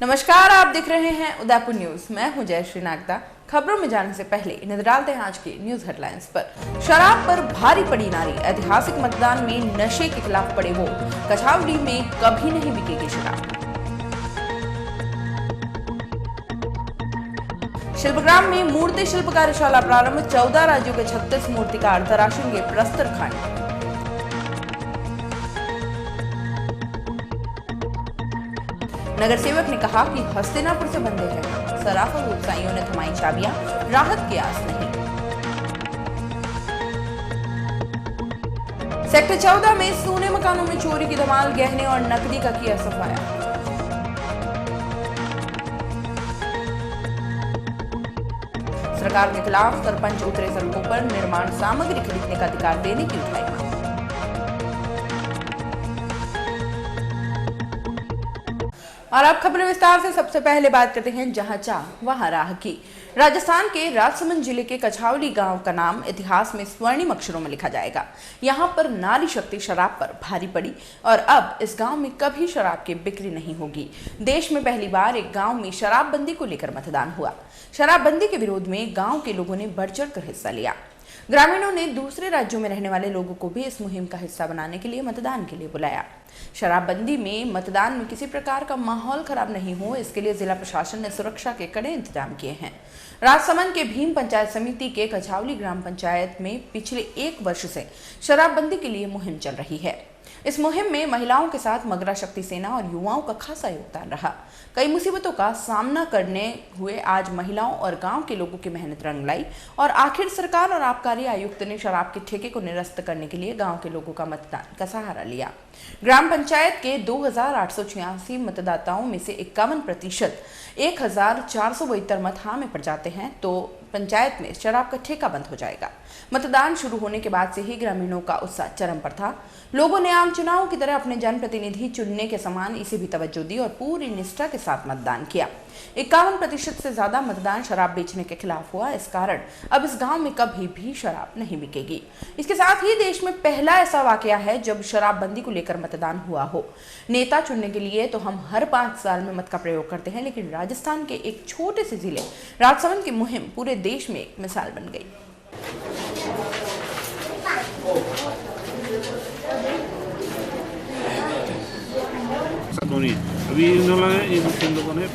नमस्कार, आप देख रहे हैं उदयपुर न्यूज। मैं हूं जयश्री नागदा। खबरों में जाने से पहले नजर डालते हैं आज की न्यूज हेडलाइंस पर। शराब पर भारी पड़ी नारी, ऐतिहासिक मतदान में नशे के खिलाफ पड़े वोट। कछावड़ी में कभी नहीं बिकेगी शराब। शिल्पग्राम में मूर्ति शिल्प कार्यशाला प्रारंभ। 14 राज्यों के 36 मूर्तिकार तराशेंगे प्रस्तर खंड। नगर सेवक ने कहा कि हस्तिनापुर से बंदे हैं। सराफा व्यवसायियों ने थमाई चाबियां, राहत की आस नहीं। सेक्टर 14 में सोने मकानों में चोरी की धमाल, गहने और नकदी का किया सफाया। सरकार के खिलाफ सरपंच उतरे सड़कों पर, निर्माण सामग्री खरीदने का अधिकार देने की उठाई मांग। और अब खबरें विस्तार से। सबसे पहले बात करते हैं जहां चाह वहां राह की। राजस्थान के राजसमंद जिले के कछावड़ी गांव का नाम इतिहास में स्वर्णिम अक्षरों में लिखा जाएगा। यहां पर नारी शक्ति शराब पर भारी पड़ी और अब इस गांव में कभी शराब की बिक्री नहीं होगी। देश में पहली बार एक गांव में शराबबंदी को लेकर मतदान हुआ। शराबबंदी के विरोध में गांव के लोगों ने बढ़ चढ़कर हिस्सा लिया। ग्रामीणों ने दूसरे राज्यों में रहने वाले लोगों को भी इस मुहिम का हिस्सा बनाने के लिए मतदान के लिए बुलाया। शराबबंदी में मतदान में किसी प्रकार का माहौल खराब नहीं हो, इसके लिए जिला प्रशासन ने सुरक्षा के कड़े इंतजाम किए हैं। राजसमंद के भीम पंचायत समिति के कछावली ग्राम पंचायत में पिछले 1 वर्ष से शराबबंदी के लिए मुहिम चल रही है। इस मुहिम में महिलाओं के साथ मगरा शक्ति सेना और युवाओं का खासा योगदान रहा। कई मुसीबतों का सामना करने हुए आज महिलाओं और गांव के लोगों की मेहनत रंग लाई और आखिर सरकार और आबकारी आयुक्त ने शराब के ठेके को निरस्त करने के लिए गांव के लोगों का मतदान का सहारा लिया। ग्राम पंचायत के 2886 मतदाताओं में से 51% 1472 मत हाँ में पड़ जाते हैं तो पंचायत में शराब का ठेका बंद हो जाएगा। मतदान शुरू होने के बाद से ही ग्रामीणों का उत्साह चरम पर था। लोगों ने आम चुनाव की तरह अपने जनप्रतिनिधि चुनने के समान इसे भी तवज्जो दी और पूरी निष्ठा के साथ मतदान किया। 51% से ज्यादा मतदान शराब बेचने के खिलाफ हुआ। इस कारण अब इस गांव में कभी भी शराब नहीं बिकेगी। इसके साथ ही देश में पहला ऐसा वाकया है जब शराबबंदी को लेकर मतदान हुआ हो। नेता चुनने के लिए तो हम हर 5 साल में मत का प्रयोग करते हैं, लेकिन राजस्थान के एक छोटे से जिले राजसमंद की मुहिम पूरे देश में एक मिसाल बन गई। अभी इन लोगों ने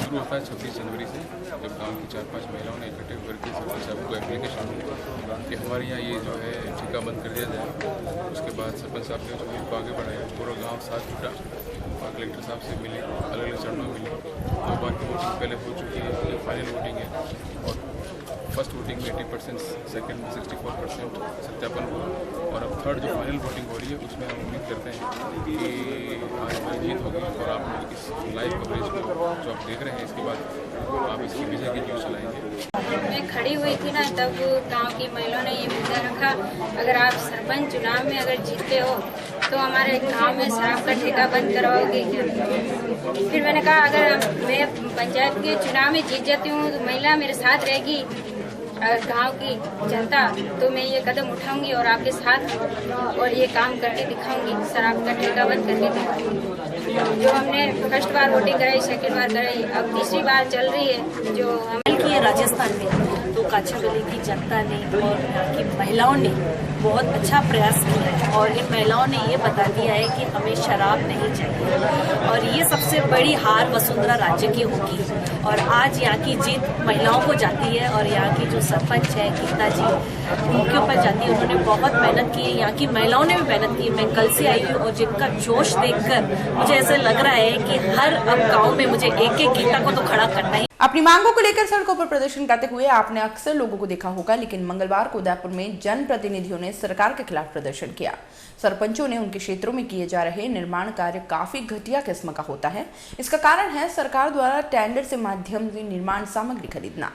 शुरू होता है 26 जनवरी से, जब गांव की 4-5 महिलाओं ने इकट्ठे करके सरपंच साहब को एप्लीकेशन कि हमारे यहाँ ये जो है ठेका बंद कर दिया जाए। उसके बाद सरपंच साहब ने जो आगे बढ़ाया, पूरा गांव साथ जुटा और कलेक्टर साहब से मिले, अलग अलग चरणों में मिले। 2 बार की वोटिंग पहले हो चुकी है, ये फाइनल वोटिंग है और फर्स्ट वोटिंग में 80%, सेकेंड में 64% सत्यापन हुआ और अब थर्ड जो फाइनल वोटिंग हो रही है उसमें हम उम्मीद करते हैं कि आज हमारी जीत होगी और आप लोग इस लाइव कवरेज को जो आप देख रहे हैं इसके बाद आप इसकी विजय की न्यूज़ चलाएंगे। मैं खड़ी हुई थी ना, तब गांव की महिलाओं ने ये मुद्दा रखा, अगर आप सरपंच चुनाव में अगर जीतते हो तो हमारे गांव में शराब का ठेका बंद करवाओगे क्या। फिर मैंने कहा अगर मैं पंचायत के चुनाव में जीत जाती हूँ तो महिला मेरे साथ रहेगी, गांव की जनता, तो मैं ये कदम उठाऊंगी और आपके साथ और ये काम करके दिखाऊंगी, शराब का ठेका बंद करके दिखाऊंगी। जो हमने फर्स्ट बार वोटिंग कराई, सेकंड बार कराई, अब तीसरी बार चल रही है। जो हम राजस्थान में तो कछावली की जनता ने और यहाँ की महिलाओं ने बहुत अच्छा प्रयास किया और इन महिलाओं ने ये बता दिया है कि हमें शराब नहीं चाहिए और ये सबसे बड़ी हार वसुंधरा राज्य की होगी। और आज यहाँ की जीत महिलाओं को जाती है और यहाँ की जो सरपंच है गीता जी, उनके ऊपर जाती है। उन्होंने बहुत मेहनत की है, यहाँ की महिलाओं ने भी मेहनत की है। मैं कल से आई हूँ और जिनका जोश देखकर मुझे ऐसा लग रहा है कि हर अब गाँव में मुझे एक एक गीता को तो खड़ा करना ही अपनी मांगों को लेकर सड़कों पर प्रदर्शन करते हुए आपने अक्सर लोगों को देखा होगा, लेकिन मंगलवार को उदयपुर में जनप्रतिनिधियों ने सरकार के खिलाफ प्रदर्शन किया। सरपंचों ने उनके क्षेत्रों में किए जा रहे निर्माण कार्य काफी घटिया किस्म का होता है। इसका कारण है सरकार द्वारा टेंडर से माध्यम से निर्माण सामग्री खरीदना।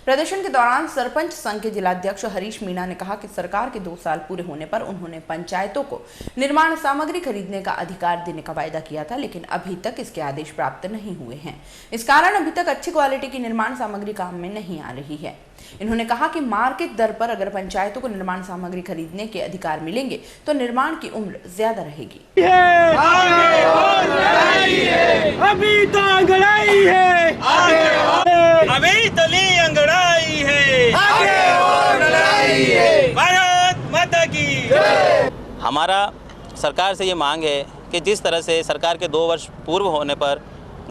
प्रदर्शन के दौरान सरपंच संघ के जिलाध्यक्ष हरीश मीणा ने कहा कि सरकार के 2 साल पूरे होने पर उन्होंने पंचायतों को निर्माण सामग्री खरीदने का अधिकार देने का वायदा किया था, लेकिन अभी तक इसके आदेश प्राप्त नहीं हुए हैं। इस कारण अभी तक अच्छी क्वालिटी की निर्माण सामग्री काम में नहीं आ रही है। इन्होंने कहा कि मार्केट दर पर अगर पंचायतों को निर्माण सामग्री खरीदने के अधिकार मिलेंगे तो निर्माण की उम्र ज्यादा रहेगी। अभी तो अंगड़ाई है, अभी तो ली अंगड़ाई है, भारत माता की। हमारा सरकार से ये मांग है कि जिस तरह से सरकार के 2 वर्ष पूर्व होने पर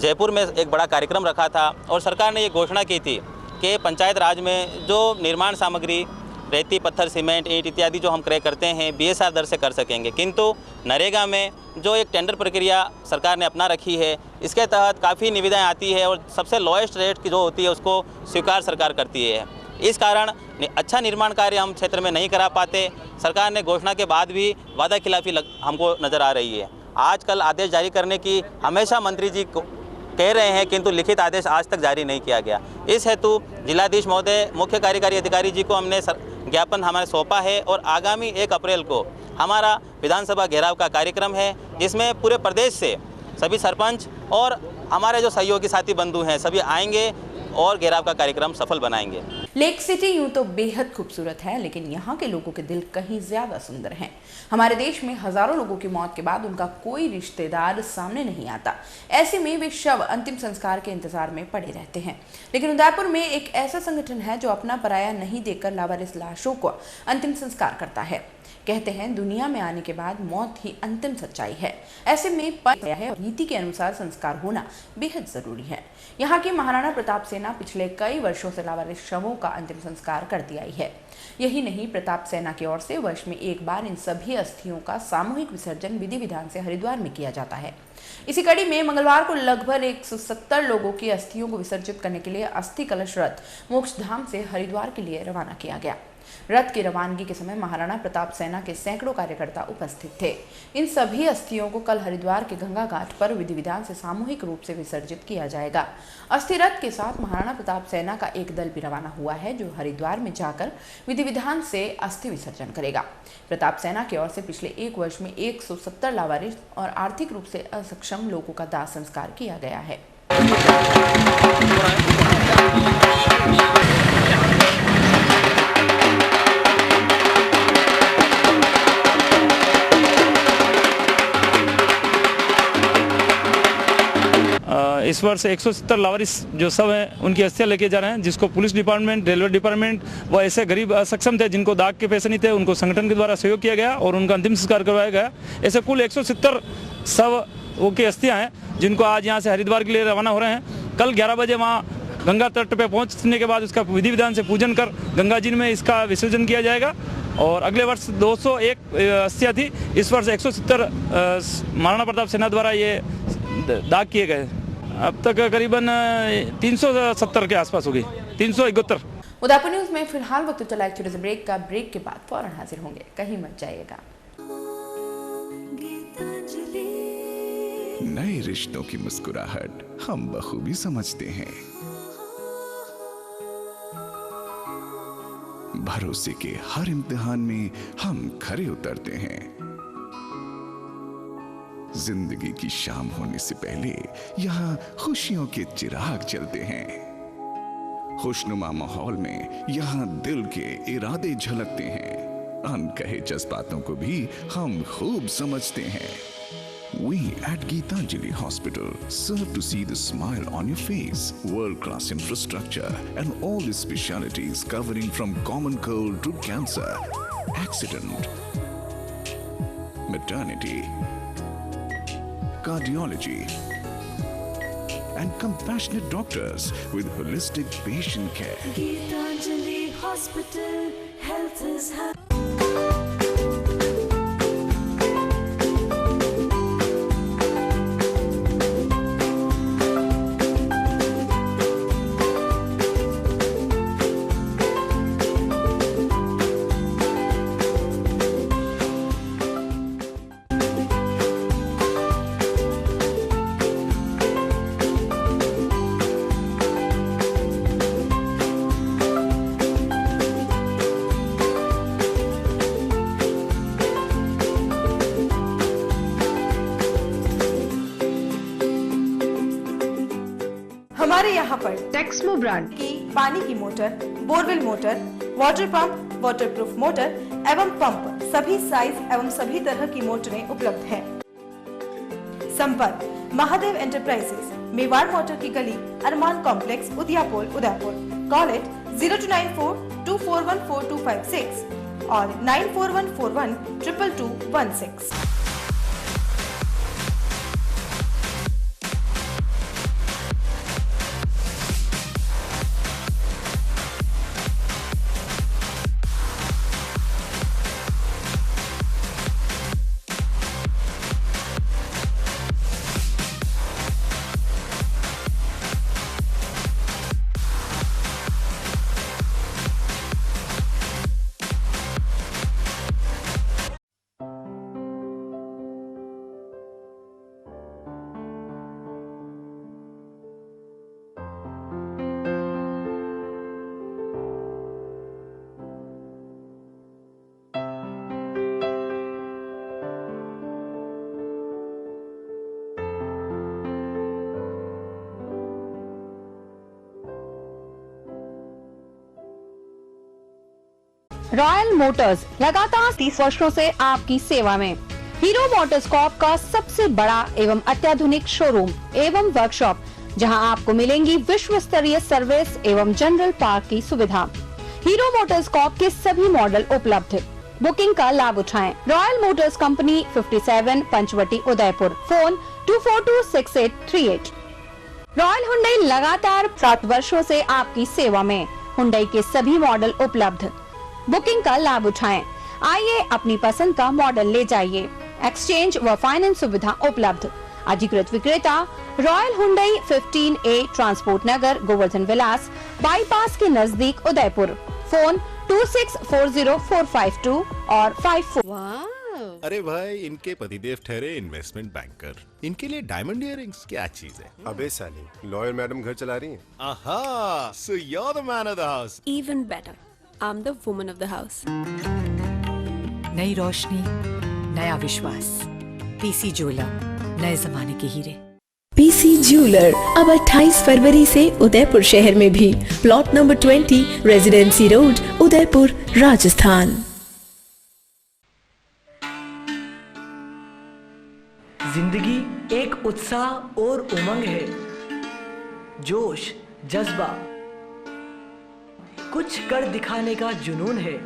जयपुर में एक बड़ा कार्यक्रम रखा था और सरकार ने ये घोषणा की थी कि पंचायत राज में जो निर्माण सामग्री रेती, पत्थर, सीमेंट, ईंट इत्यादि जो हम क्रय करते हैं BSR दर से कर सकेंगे, किंतु नरेगा में जो एक टेंडर प्रक्रिया सरकार ने अपना रखी है, इसके तहत काफ़ी निविदाएं आती है और सबसे लोएस्ट रेट की जो होती है उसको स्वीकार सरकार करती है। इस कारण अच्छा निर्माण कार्य हम क्षेत्र में नहीं करा पाते। सरकार ने घोषणा के बाद भी वादा खिलाफी हमको नज़र आ रही है। आजकल आदेश जारी करने की हमेशा मंत्री जी कह रहे हैं, किंतु लिखित आदेश आज तक जारी नहीं किया गया। इस हेतु जिलाधीश महोदय, मुख्य कार्यकारी अधिकारी जी को हमने ज्ञापन हमारे सौंपा है और आगामी 1 अप्रैल को हमारा विधानसभा घेराव का कार्यक्रम है, जिसमें पूरे प्रदेश से सभी सरपंच और हमारे जो सहयोगी साथी बंधु हैं सभी आएंगे और घेराव का कार्यक्रम सफल बनाएंगे। लेक सिटी यूं तो बेहद खूबसूरत है, लेकिन यहाँ के लोगों के दिल कहीं ज्यादा सुंदर हैं। हमारे देश में हजारों लोगों की मौत के बाद उनका कोई रिश्तेदार सामने नहीं आता। ऐसे में वे शव अंतिम संस्कार के इंतजार में पड़े रहते हैं। लेकिन उदयपुर में एक ऐसा संगठन है जो अपना पराया नहीं देखकर लावारिस लाशों को अंतिम संस्कार करता है। कहते हैं दुनिया में आने के बाद मौत ही अंतिम सच्चाई है। ऐसे में रीति के अनुसार संस्कार होना बेहद जरूरी है। यहाँ की महाराणा प्रताप सेना पिछले कई वर्षों से लावारिस शवों का अंतिम संस्कार करती आई है। यही नहीं, प्रताप सेना की ओर से वर्ष में एक बार इन सभी अस्थियों का सामूहिक विसर्जन विधि विधान से हरिद्वार में किया जाता है। इसी कड़ी में मंगलवार को लगभग 170 लोगों की अस्थियों को विसर्जित करने के लिए अस्थि कलश रथ मोक्षधाम से हरिद्वार के लिए रवाना किया गया। रथ की रवानगी के समय महाराणा प्रताप सेना के सैकड़ों कार्यकर्ता उपस्थित थे। इन सभी अस्थियों को कल हरिद्वार के गंगा घाट पर विधि विधान से सामूहिक रूप से विसर्जित किया जाएगा। अस्थि रथ के साथ महाराणा प्रताप सेना का एक दल भी रवाना हुआ है, जो हरिद्वार में जाकर विधि विधान से अस्थि विसर्जन करेगा। प्रताप सेना की ओर से पिछले 1 वर्ष में 170 लावारिस और आर्थिक रूप से असक्षम लोगों का दाह संस्कार किया गया है। इस वर्ष 170 लावारिस जो सब हैं उनकी अस्थियां लेके जा रहे हैं, जिसको पुलिस डिपार्टमेंट, रेलवे डिपार्टमेंट व ऐसे गरीब असक्षम थे जिनको दाग के पैसे नहीं थे, उनको संगठन के द्वारा सहयोग किया गया और उनका अंतिम संस्कार करवाया गया। ऐसे कुल 170 शव की अस्थियां हैं जिनको आज यहाँ से हरिद्वार के लिए रवाना हो रहे हैं। कल 11 बजे वहाँ गंगा तट पे पहुँचने के बाद उसका विधि विधान से पूजन कर गंगा जी में इसका विसर्जन किया जाएगा। और अगले वर्ष 201 अस्थियाँ थी, इस वर्ष 170 महाराणा प्रताप सेना द्वारा ये दाग किए गए। अब तक करीबन 370 के आसपास होगी, 371। उदयपुर न्यूज में फिलहाल वक्त चला एक छोटे से ब्रेक का। ब्रेक के बाद फौरन हाजिर होंगे, कहीं मत जाइएगा। नए रिश्तों की मुस्कुराहट हम बखूबी समझते हैं। भरोसे के हर इम्तिहान में हम खरे उतरते हैं। जिंदगी की शाम होने से पहले यहाँ खुशियों के चिराग जलते हैं। खुशनुमा माहौल में यहाँ दिल के इरादे झलकते हैं। अनकहे जज्बातों को भी हम खूब समझते हैं। We at Geetanjali Hospital serve to see the smile on your face. World-class infrastructure and all the specialties covering from common cold to cancer, accident, maternity, cardiology, and compassionate doctors with holistic patient care. Geetanjali Hospital, health is happy. यहाँ पर Texmo brand की पानी की motor, borewell motor, water pump, waterproof motor एवं pump सभी size एवं सभी तरह की मोटरें उपलब्ध हैं। संपर्क महादेव एंटरप्राइजेस, मेवाड़ मोटर की गली, अरमान कॉम्प्लेक्स, उदयपुर। कॉल इट 029424145256 और 9414122216। रॉयल मोटर्स लगातार 30 वर्षों से आपकी सेवा में। हीरो मोटरकॉर्प का सबसे बड़ा एवं अत्याधुनिक शोरूम एवं वर्कशॉप, जहां आपको मिलेंगी विश्व स्तरीय सर्विस एवं जनरल पार्क की सुविधा। हीरो मोटरकॉर्प के सभी मॉडल उपलब्ध। बुकिंग का लाभ उठाएं। Royal Motors company 57 Panchavati Udaipur. Phone 24268838। Royal Hyundai लगातार 7 वर्षों से आपकी सेवा में। हुंडई के सभी मॉडल उपलब्ध। बुकिंग का लाभ उठाएं। आइए अपनी पसंद का मॉडल ले जाइए। एक्सचेंज व फाइनेंस सुविधा उपलब्ध। अधिकृत विक्रेता रॉयल हुंडई 15A ट्रांसपोर्ट नगर, गोवर्धन विलास, बाईपास के नजदीक उदयपुर। फोन 26404552 और 54। अरे भाई, इनके पतिदेव ठहरे इन्वेस्टमेंट बैंकर, इनके लिए डायमंड इयररिंग्स क्या चीज है? अबे साले, लॉयर मैडम घर चला रही हैं। आहा, so you're the man of the house. Even better, I'm the woman of the house. Nai Roshni, नया विश्वास। पीसी ज्वेलर, नए जमाने के हीरे। पीसी ज्वेलर अब 28 फरवरी से उदयपुर शहर में भी। Plot number 20, residency road, Udaipur, Rajasthan. जिंदगी एक उत्साह और उमंग है, जोश, जज्बा, कुछ कर दिखाने का जुनून है।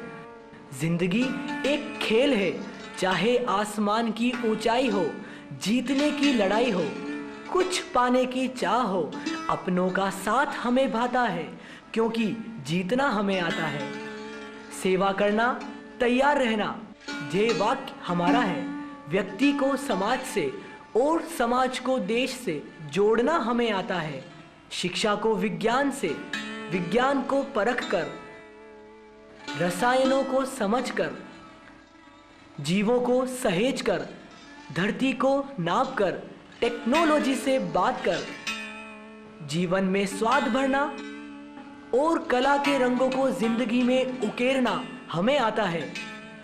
जिंदगी एक खेल है, चाहे आसमान की ऊंचाई हो, जीतने की लड़ाई हो, कुछ पाने की चाह हो, अपनों का साथ हमें भाता है, क्योंकि जीतना हमें आता है। सेवा करना, तैयार रहना, ध्येय वाक्य हमारा है। व्यक्ति को समाज से और समाज को देश से जोड़ना हमें आता है। शिक्षा को विज्ञान से, विज्ञान को परख कर, रसायनों को समझकर, जीवों को सहेज कर, धरती को नाप कर, टेक्नोलॉजी से बात कर, जीवन में स्वाद भरना और कला के रंगों को जिंदगी में उकेरना हमें आता है।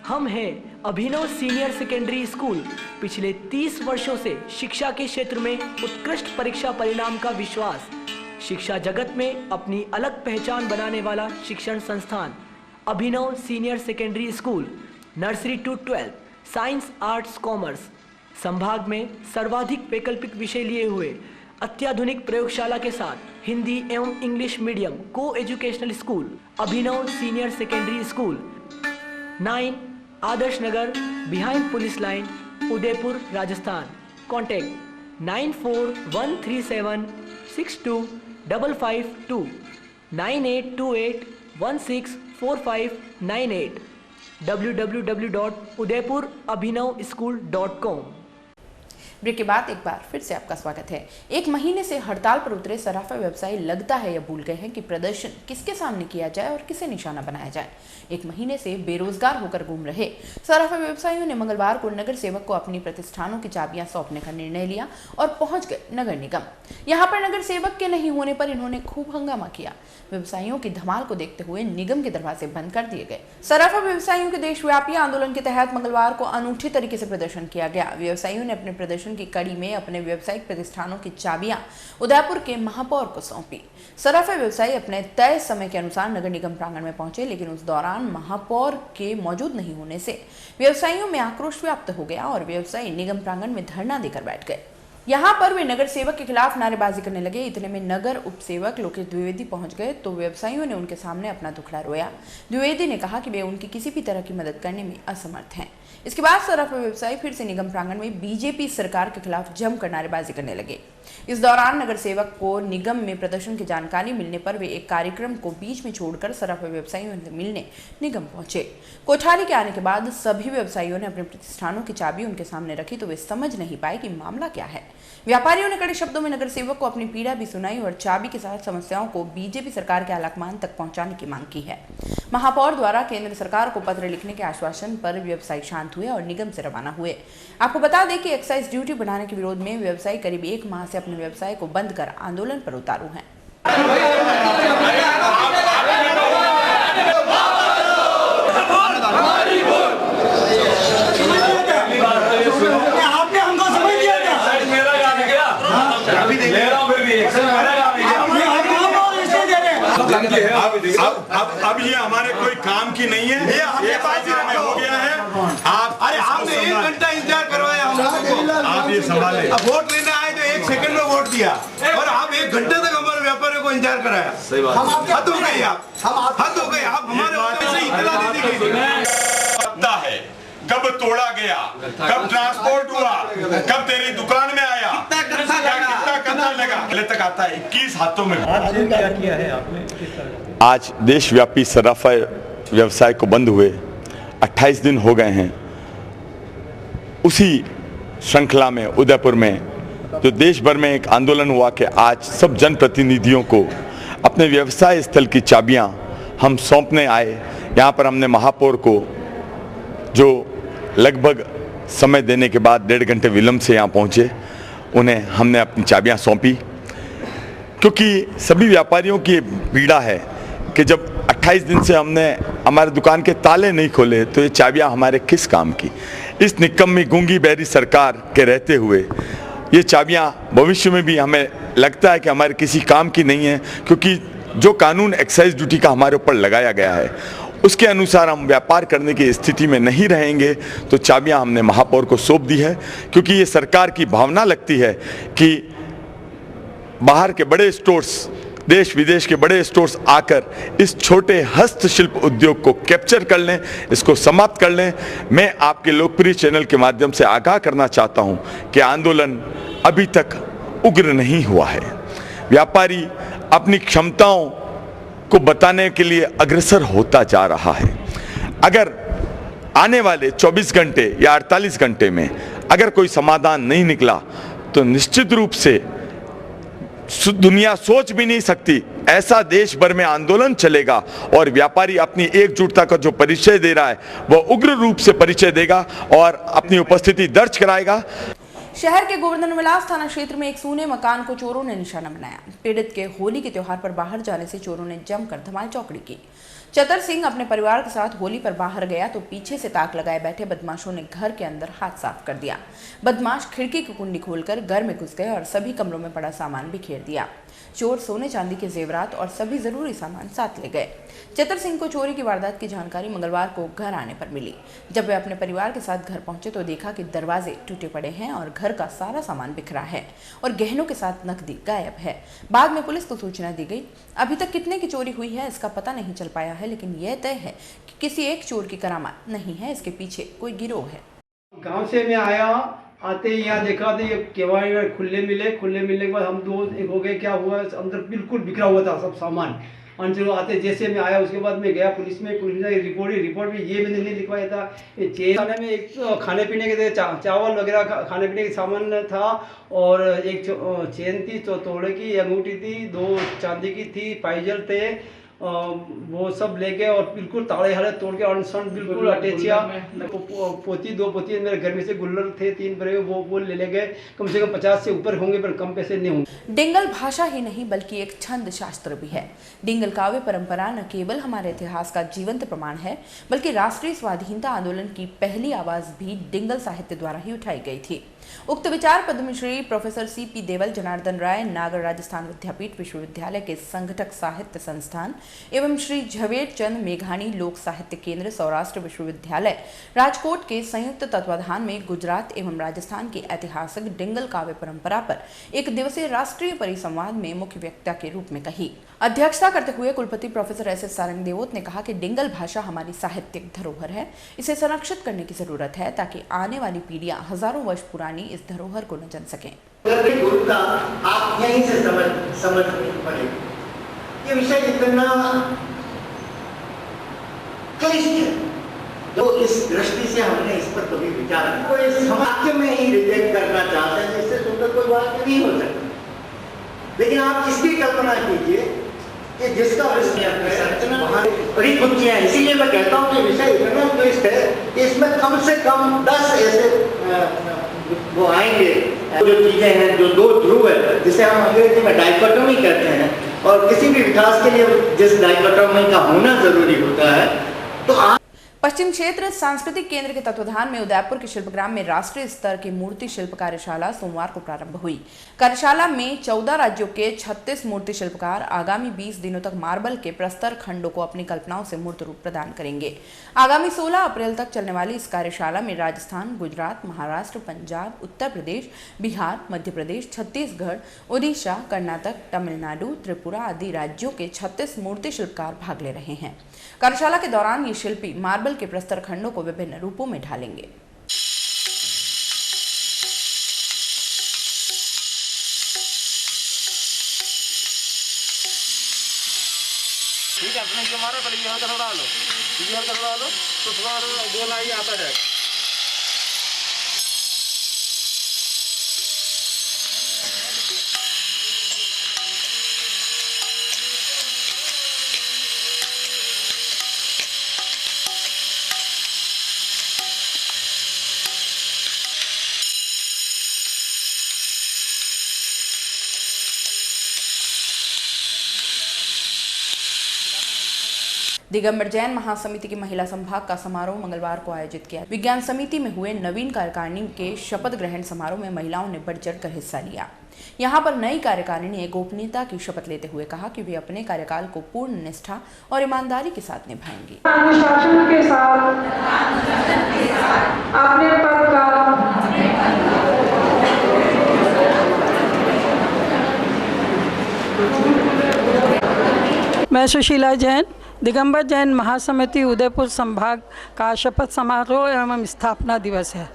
हम हैं अभिनव सीनियर सेकेंडरी स्कूल। पिछले 30 वर्षों से शिक्षा के क्षेत्र में उत्कृष्ट परीक्षा परिणाम का विश्वास। शिक्षा जगत में अपनी अलग पहचान बनाने वाला शिक्षण संस्थान Abhinav senior secondary school. Nursery to 12 science, arts, commerce. संभाग में सर्वाधिक वैकल्पिक विषय लिए हुए अत्याधुनिक प्रयोगशाला के साथ हिंदी एवं इंग्लिश मीडियम को educational school Abhinav senior secondary school, 9 Adarsh Nagar, behind police line, Udaipur, Rajasthan. Contact 9413762552 9828164598 www.udaipurabhinavschool.com। Break के बाद एक बार फिर से आपका स्वागत है। एक महीने से हड़ताल पर उतरे सराफा व्यवसायी लगता है या भूल गए हैं कि प्रदर्शन किसके सामने किया जाए और किसे निशाना बनाया जाए। एक महीने से बेरोजगार होकर घूम रहे सराफा व्यवसायियों ने मंगलवार को नगर सेवक को अपनी प्रतिष्ठानों की चाबियां सौंपने का निर्णय लिया और पहुंच गए नगर निगम। यहाँ पर नगर सेवक के नहीं होने पर इन्होंने खूब हंगामा किया। व्यवसायियों की धमाल को देखते हुए निगम के दरवाजे बंद कर दिए गए। सराफा व्यवसायियों के देशव्यापी आंदोलन के तहत मंगलवार को अनूठे तरीके से प्रदर्शन किया गया। व्यवसायियों ने अपने प्रदर्शन प्रदर्शन की कड़ी में अपने व्यावसायिक प्रतिष्ठानों की चाबियां उदयपुर के महापौर को सौंपी। सराफा व्यवसायी अपने तय समय के अनुसार नगर निगम प्रांगण में पहुंचे, लेकिन उस दौरान महापौर के मौजूद नहीं होने से व्यवसायियों में आक्रोश व्याप्त हो गया और व्यवसायी निगम प्रांगण में धरना देकर बैठ गए। यहाँ पर वे नगर सेवक के खिलाफ नारेबाजी करने लगे। इतने में नगर उप सेवक लोकेश द्विवेदी पहुंच गए तो व्यवसायियों ने उनके सामने अपना दुखड़ा रोया। द्विवेदी ने कहा कि वे उनकी किसी भी तरह की मदद करने में असमर्थ हैं। इसके बाद सराफा व्यवसायी फिर से निगम प्रांगण में बीजेपी सरकार के खिलाफ जमकर नारेबाजी करने लगे। इस दौरान नगर सेवक को निगम में प्रदर्शन की जानकारी मिलने पर वे एक कार्यक्रम को बीच में छोड़कर सराफा व्यवसायियों से मिलने निगम पहुंचे। कोठारी के आने के बाद सभी व्यवसायियों ने अपने प्रतिष्ठानों की चाबी उनके सामने रखी तो वे समझ नहीं पाए कि मामला क्या है। व्यापारियों ने कड़े शब्दों में नगर सेवक को अपनी पीड़ा भी सुनाई और चाबी के साथ समस्याओं को बीजेपी सरकार के आलाकमान तक पहुंचाने की मांग की है। महापौर द्वारा केंद्र सरकार को पत्र लिखने के आश्वासन पर व्यवसायी शांत हुए और निगम से रवाना हुए। आपको बता दें कि एक्साइज ड्यूटी बढ़ाने के विरोध में व्यवसायी करीब 1 माह से अपने व्यवसाय को बंद कर आंदोलन पर उतारू हैं। अब ये हमारे कोई काम की नहीं है, ये हमने हो गया है। आप अरे आपने 1 घंटा इंतजार करवाया आप ये संभाले। अब वोट लेने आए तो 1 सेकंड में वोट दिया और आप 1 घंटे तक हमारे व्यापारियों को इंतजार कराया। सही बात, हद हो गई, हद हो गई। आप हमारे इतना पता है कब तोड़ा गया, कब ट्रांसपोर्ट हुआ, कब तेरी दुकान में आया, कितना कत्था लगा, पहले तक आता है 21 हाथों में। क्या किया है आपने? आज देशव्यापी सराफा व्यवसाय को बंद हुए 28 दिन हो गए हैं। उसी श्रृंखला में उदयपुर में जो देश भर में एक आंदोलन हुआ कि आज सब जनप्रतिनिधियों को अपने व्यवसाय स्थल की चाबियां हम सौंपने आए। यहाँ पर हमने महापौर को, जो लगभग समय देने के बाद 1.5 घंटे विलंब से यहाँ पहुँचे, उन्हें हमने अपनी चाबियां सौंपी, क्योंकि सभी व्यापारियों की पीड़ा है कि जब 28 दिन से हमने हमारे दुकान के ताले नहीं खोले तो ये चाबियां हमारे किस काम की। इस निकम्मी गूंगी बहरी सरकार के रहते हुए ये चाबियां भविष्य में भी हमें लगता है कि हमारे किसी काम की नहीं है, क्योंकि जो कानून एक्साइज ड्यूटी का हमारे ऊपर लगाया गया है उसके अनुसार हम व्यापार करने की स्थिति में नहीं रहेंगे। तो चाबियां हमने महापौर को सौंप दी है, क्योंकि ये सरकार की भावना लगती है कि बाहर के बड़े स्टोर्स, देश विदेश के बड़े स्टोर्स आकर इस छोटे हस्तशिल्प उद्योग को कैप्चर कर लें, इसको समाप्त कर लें। मैं आपके लोकप्रिय चैनल के माध्यम से आगाह करना चाहता हूं कि आंदोलन अभी तक उग्र नहीं हुआ है। व्यापारी अपनी क्षमताओं को बताने के लिए अग्रसर होता जा रहा है। अगर आने वाले 24 घंटे या 48 घंटे में अगर कोई समाधान नहीं निकला तो निश्चित रूप से दुनिया सोच भी नहीं सकती ऐसा देश भर में आंदोलन चलेगा और व्यापारी अपनी एकजुटता का जो परिचय दे रहा है वह उग्र रूप से परिचय देगा और अपनी उपस्थिति दर्ज कराएगा। शहर के गोवर्धन विलास थाना क्षेत्र में एक सूने मकान को चोरों ने निशाना बनाया। पीड़ित के होली के त्योहार पर बाहर जाने से चोरों ने जमकर धमाल चौकड़ी की। चतर सिंह अपने परिवार के साथ होली पर बाहर गया तो पीछे से ताक लगाए बैठे बदमाशों ने घर के अंदर हाथ साफ कर दिया। बदमाश खिड़की की कुंडी खोलकर घर में घुस गए और सभी कमरों में पड़ा सामान बिखेर दिया। चोर सोने चांदी के जेवरात और सभी जरूरी सामान साथ ले गए। चतर सिंह को चोरी की वारदात की जानकारी मंगलवार को घर आने पर मिली। जब वे अपने परिवार के साथ घर पहुंचे तो देखा कि दरवाजे टूटे पड़े हैं और घर का सारा सामान बिखरा है और गहनों के साथ नकदी गायब है। बाद में पुलिस को सूचना दी गई। अभी तक कितने की चोरी हुई है इसका पता नहीं चल पाया है, लेकिन यह तय है कि किसी एक चोर की करामात नहीं है, इसके पीछे कोई गिरोह है। गांव से मैं आया, आते ही यहाँ देखा तो ये केवाड़ी खुले मिले के बाद हम दो एक हो गए। क्या हुआ, अंदर बिल्कुल बिखरा हुआ था सब सामान। और चलो आते जैसे मैं आया उसके बाद मैं गया पुलिस में रिपोर्ट में ये मैंने नहीं लिखवाया था। ये चेन खाने में एक खाने पीने के चावल वगैरह खाने पीने के सामान था और एक चेन थी तो तोड़े की अंगूठी थी, 2 चांदी की थी, पाइजल थे वो सब ले गए और बिल्कुल ताले हाले तोड़ के अनसन बिल्कुल अटैचिया पोती 2 पोती मेरे घर में से गुल्लर थे 3 बड़े वो ले गए। कम से कम 50 से ऊपर होंगे पर कम पैसे नहीं होंगे। डिंगल भाषा ही नहीं बल्कि एक छंद शास्त्र भी है। डिंगल काव्य परंपरा न केवल हमारे इतिहास का जीवंत प्रमाण है बल्कि राष्ट्रीय स्वाधीनता आंदोलन की पहली आवाज भी डिंगल साहित्य द्वारा ही उठाई गई थी। उक्त विचार पद्मश्री प्रोफेसर C.P. देवल, जनार्दन राय, नागर राजस्थान विद्यापीठ विश्वविद्यालय के संगठक साहित्य संस्थान एवं श्री झवेरचंद मेघानी लोक साहित्य केंद्र सौराष्ट्र विश्वविद्यालय राजकोट के संयुक्त तत्वाधान में गुजरात एवं राजस्थान की ऐतिहासिक डिंगल काव्य परंपरा पर एक दिवसीय राष्ट्रीय परिसंवाद में मुख्य वक्ता के रूप में कही। अध्यक्षता करते हुए कुलपति प्रोफेसर S.S. सारंगदेवोत ने कहा कि डिंगल भाषा हमारी साहित्यिक धरोहर है। इसे संरक्षित करने की जरूरत है ताकि आने वाली पीढ़ियां हजारों वर्ष पुरानी इस धरोहर को न जान सकें। आप यहीं से समझ पड़ेगा। ये विषय इतना क्लिष्ट है तो इस दृष्टि से हमने इस पर कभी विचार नहीं। कोई इस वाक्य में ही रिजेक्ट करना चाहते हैं जिससे सुंदर कोई वाक्य नहीं हो सकता। लेकिन आप इसकी कल्पना कीजिए कि जिसका बड़ी कुंजियां हैं। इसीलिए मैं कहता हूँ कि विषय इतना क्लिष्ट है कि इसमें कम से कम 10 ऐसे वो आएंगे जो चीजें हैं जो 2 ध्रुव है जिसे हम अंग्रेजी में डाइकोटोमी कहते हैं और किसी भी विकास के लिए जिस डाइकोटोमी का होना जरूरी होता है तो पश्चिम क्षेत्र सांस्कृतिक केंद्र के तत्वाधान में उदयपुर के शिल्पग्राम में राष्ट्रीय स्तर की मूर्ति शिल्प कार्यशाला सोमवार को प्रारंभ हुई। कार्यशाला में 14 राज्यों के 36 मूर्ति शिल्पकार आगामी 20 दिनों तक मार्बल के प्रस्तर खंडों को अपनी कल्पनाओं से मूर्त रूप प्रदान करेंगे। आगामी 16 अप्रैल तक चलने वाली इस कार्यशाला में राजस्थान, गुजरात, महाराष्ट्र, पंजाब, उत्तर प्रदेश, बिहार, मध्य प्रदेश, छत्तीसगढ़, उड़ीसा, कर्नाटक, तमिलनाडु, त्रिपुरा आदि राज्यों के 36 मूर्ति शिल्पकार भाग ले रहे हैं। कार्यशाला के दौरान ये शिल्पी मार्बल के प्रस्तर खंडों को विभिन्न रूपों में ढालेंगे। ठीक है, अपने जो मारो पहले ये हाथ लगा लो, ये हाथ लगा लो तो थोड़ा गोल आई आता जाएगा। दिगंबर जैन महासमिति की महिला संभाग का समारोह मंगलवार को आयोजित किया। विज्ञान समिति में हुए नवीन कार्यकारिणी के शपथ ग्रहण समारोह में महिलाओं ने बढ़ चढ़कर हिस्सा लिया। यहां पर नई कार्यकारिणी ने गोपनीयता की शपथ लेते हुए कहा कि वे अपने कार्यकाल को पूर्ण निष्ठा और ईमानदारी के साथ निभाएंगी। अनुशासन के साथ अपने पद का मैं सुशीला जैन, दिगंबर जैन महासमिति उदयपुर संभाग का शपथ समारोह एवं स्थापना दिवस है।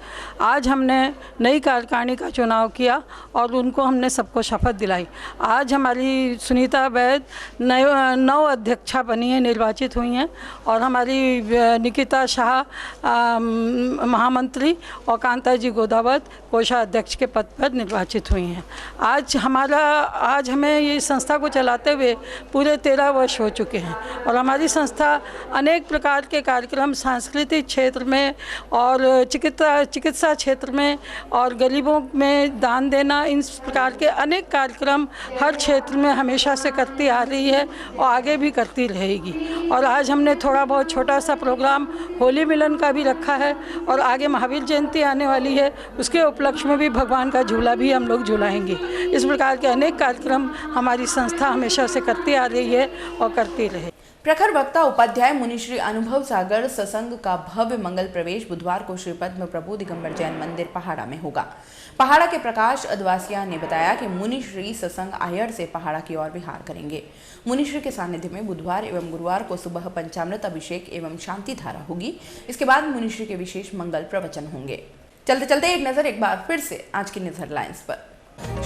आज हमने नई कार्यकारिणी का चुनाव किया और उनको हमने सबको शपथ दिलाई। आज हमारी सुनीता वैद नौ अध्यक्षा बनी हैं, निर्वाचित हुई हैं और हमारी निकिता शाह महामंत्री और कांता जी गोदावत कोषाध्यक्ष के पद पर निर्वाचित हुई हैं। आज हमें ये संस्था को चलाते हुए पूरे 13 वर्ष हो चुके हैं और हमारी संस्था अनेक प्रकार के कार्यक्रम सांस्कृतिक क्षेत्र में और चिकित्सा क्षेत्र में और गरीबों में दान देना, इन प्रकार के अनेक कार्यक्रम हर क्षेत्र में हमेशा से करती आ रही है और आगे भी करती रहेगी। और आज हमने थोड़ा बहुत छोटा सा प्रोग्राम होली मिलन का भी रखा है और आगे महावीर जयंती आने वाली है, उसके उपलक्ष्य में भी भगवान का झूला भी हम लोग झूलाएंगे। इस प्रकार के अनेक कार्यक्रम हमारी संस्था हमेशा से करती आ रही है और करती रहे। प्रखर वक्ता उपाध्याय मुनिश्री अनुभव सागर सत्संग का भव्य मंगल प्रवेश बुधवार को श्री पद्म प्रभु दिगंबर जैन मंदिर पहाड़ा में होगा। पहाड़ा के प्रकाश अदवासिया ने बताया कि मुनिश्री सत्संग आयड़ से पहाड़ा की ओर विहार करेंगे। मुनिश्री के सानिध्य में बुधवार एवं गुरुवार को सुबह पंचामृत अभिषेक एवं शांति धारा होगी। इसके बाद मुनिश्री के विशेष मंगल प्रवचन होंगे। चलते चलते एक नजर एक बार फिर से आज की नेदरलैंड्स पर।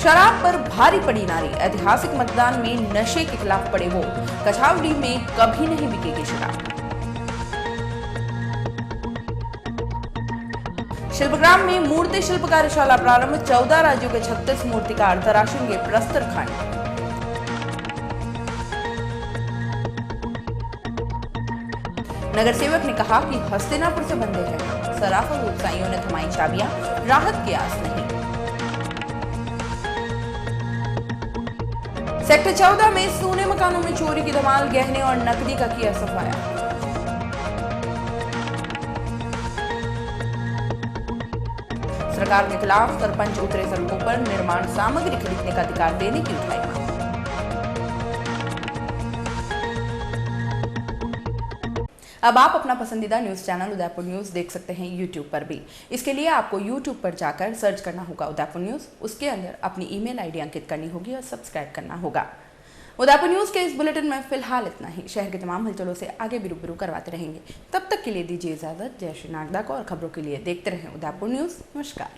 शराब पर भारी पड़ी नारी, ऐतिहासिक मतदान में नशे के खिलाफ पड़े वोट। कछावड़ी में कभी नहीं बिकेगी शराब। शिल्पग्राम में मूर्ति शिल्प कार्यशाला प्रारंभ। 14 राज्यों के 36 मूर्तिकार तराशेंगे प्रस्तर खंड। नगर सेवक ने कहा कि हस्तिनापुर से बंदे हैं, सराफा व्यवसायियों ने थमाई चाबियां, राहत की आस नहीं। सेक्टर 14 में सोने मकानों में चोरी की धमाल, गहने और नकदी का किया सफाया। सरकार के खिलाफ सरपंच उतरे सड़कों पर, निर्माण सामग्री खरीदने का अधिकार देने की उठाई मांग। अब आप अपना पसंदीदा न्यूज चैनल उदयपुर न्यूज देख सकते हैं YouTube पर भी। इसके लिए आपको YouTube पर जाकर सर्च करना होगा उदयपुर न्यूज, उसके अंदर अपनी ईमेल आईडी अंकित करनी होगी और सब्सक्राइब करना होगा। उदयपुर न्यूज के इस बुलेटिन में फिलहाल इतना ही। शहर के तमाम हलचलों से आगे भी रूबरू करवाते रहेंगे। तब तक के लिए दीजिए इजाजत। जय श्री नागदा को और खबरों के लिए देखते रहें उदयपुर न्यूज। नमस्कार।